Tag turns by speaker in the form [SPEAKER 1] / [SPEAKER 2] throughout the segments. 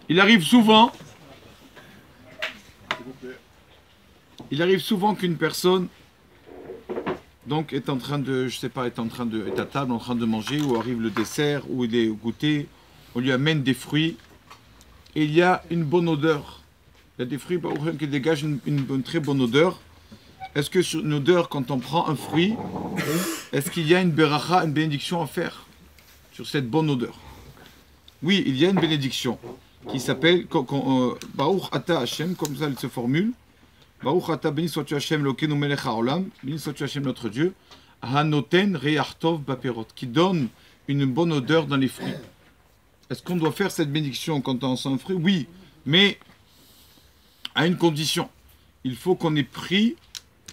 [SPEAKER 1] Il arrive souvent qu'une personne donc est en train de, je sais pas, est à table, en train de manger, ou arrive le dessert, ou il est au goûter, on lui amène des fruits, et il y a une bonne odeur. Il y a des fruits qui dégagent une très bonne odeur. Est-ce que sur une odeur, quand on prend un fruit, est-ce qu'il y a une beracha, une bénédiction à faire sur cette bonne odeur? Oui, il y a une bénédiction qui s'appelle Baruch Ata Hashem, comme ça elle se formule. Baruch Ata, béni sois-tu Hashem, Lokenu Melech HaOlam, béni sois-tu Hashem notre Dieu, Hanoten Reach Tov Baperot, qui donne une bonne odeur dans les fruits. Est-ce qu'on doit faire cette bénédiction quand on sent un fruit? Oui, mais à une condition. Il faut qu'on ait pris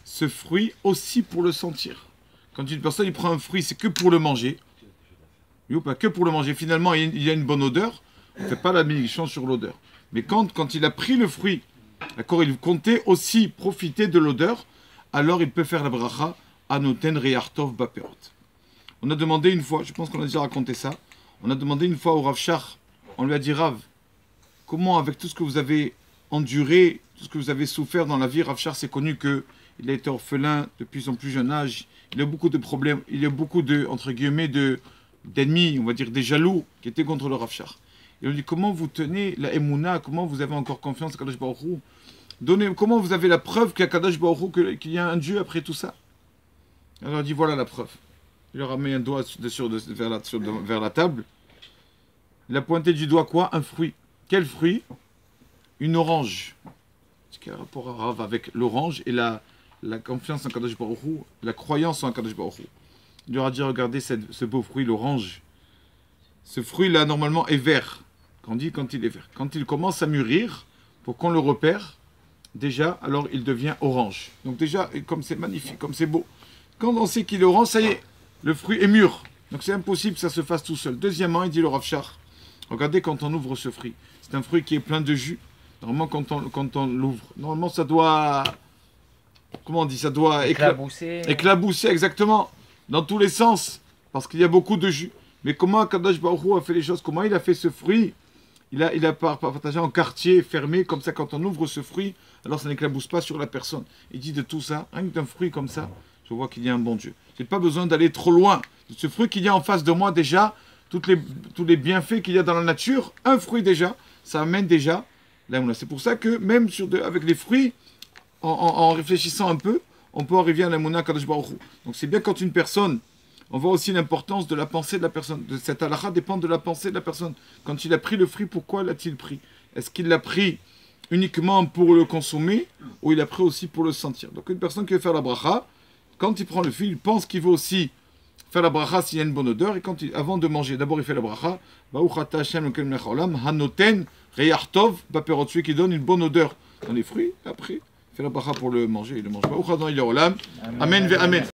[SPEAKER 1] ce fruit aussi pour le sentir. Quand une personne il prend un fruit, c'est que pour le manger. Oui ou pas? Que pour le manger. Finalement, il y a une bonne odeur. On ne fait pas la bénédiction sur l'odeur. Mais quand il a pris le fruit, d'accord, il comptait aussi profiter de l'odeur, alors il peut faire la bracha Anoten Reartov Baperot. On a demandé une fois, je pense qu'on a déjà raconté ça, on a demandé une fois au Rav Shach, on lui a dit Rav, comment avec tout ce que vous avez enduré, tout ce que vous avez souffert dans la vie, Rav Shach, c'est connu qu'il a été orphelin depuis son plus jeune âge, il a beaucoup de problèmes, il a beaucoup de, entre guillemets, d'ennemis, on va dire des jaloux, qui étaient contre le Rav Shach. Et on dit, comment vous tenez la Emouna, comment vous avez encore confiance à Kadosh Baruch Hu? Comment vous avez la preuve qu'il y a Kadosh Baruch Hu, qu'il y a un Dieu après tout ça? Alors il dit, voilà la preuve. Il leur a mis un doigt vers la table. Il a pointé du doigt quoi? Un fruit. Quel fruit? Une orange. Ce qui a un rapport arabe avec l'orange et la confiance en Kadosh Baruch Hu, la croyance en Kadosh Baruch Hu. Il leur a dit, regardez ce beau fruit, l'orange. Ce fruit-là, normalement, est vert. Quand il est vert. Quand il commence à mûrir, pour qu'on le repère, déjà, alors il devient orange. Donc déjà, comme c'est magnifique, comme c'est beau. Quand on sait qu'il est orange, ça y est, le fruit est mûr. Donc c'est impossible que ça se fasse tout seul. Deuxièmement, il dit le Rav Shach, regardez quand on ouvre ce fruit. C'est un fruit qui est plein de jus. Normalement, quand on l'ouvre, normalement, ça doit... Comment on dit? Ça doit
[SPEAKER 2] éclabousser.
[SPEAKER 1] Éclabousser, exactement. Dans tous les sens. Parce qu'il y a beaucoup de jus. Mais comment Kadosh Baruch Hu a fait les choses? Comment il a fait ce fruit? Il a partagé en quartier fermé, comme ça, quand on ouvre ce fruit, alors ça n'éclabousse pas sur la personne. Il dit de tout ça, rien que d'un fruit comme ça, je vois qu'il y a un bon Dieu. Je n'ai pas besoin d'aller trop loin. De ce fruit qu'il y a en face de moi, déjà, tous les bienfaits qu'il y a dans la nature, un fruit déjà, ça amène déjà là. C'est pour ça que même avec les fruits, en réfléchissant un peu, on peut arriver à la Mouna Kadosh Baruch Hu. Donc c'est bien quand une personne... On voit aussi l'importance de la pensée de la personne. De cette halakha dépend de la pensée de la personne. Quand il a pris le fruit, pourquoi l'a-t-il pris? Est-ce qu'il l'a pris uniquement pour le consommer ou il l'a pris aussi pour le sentir? Donc une personne qui veut faire la bracha, quand il prend le fruit, il pense qu'il veut aussi faire la bracha s'il y a une bonne odeur. Et avant de manger, d'abord il fait la bracha. Hanoten Reach Tov Baperot, celui qui donne une bonne odeur dans les fruits. Après, il fait la bracha pour le manger. Il le mange. Amen ve amen.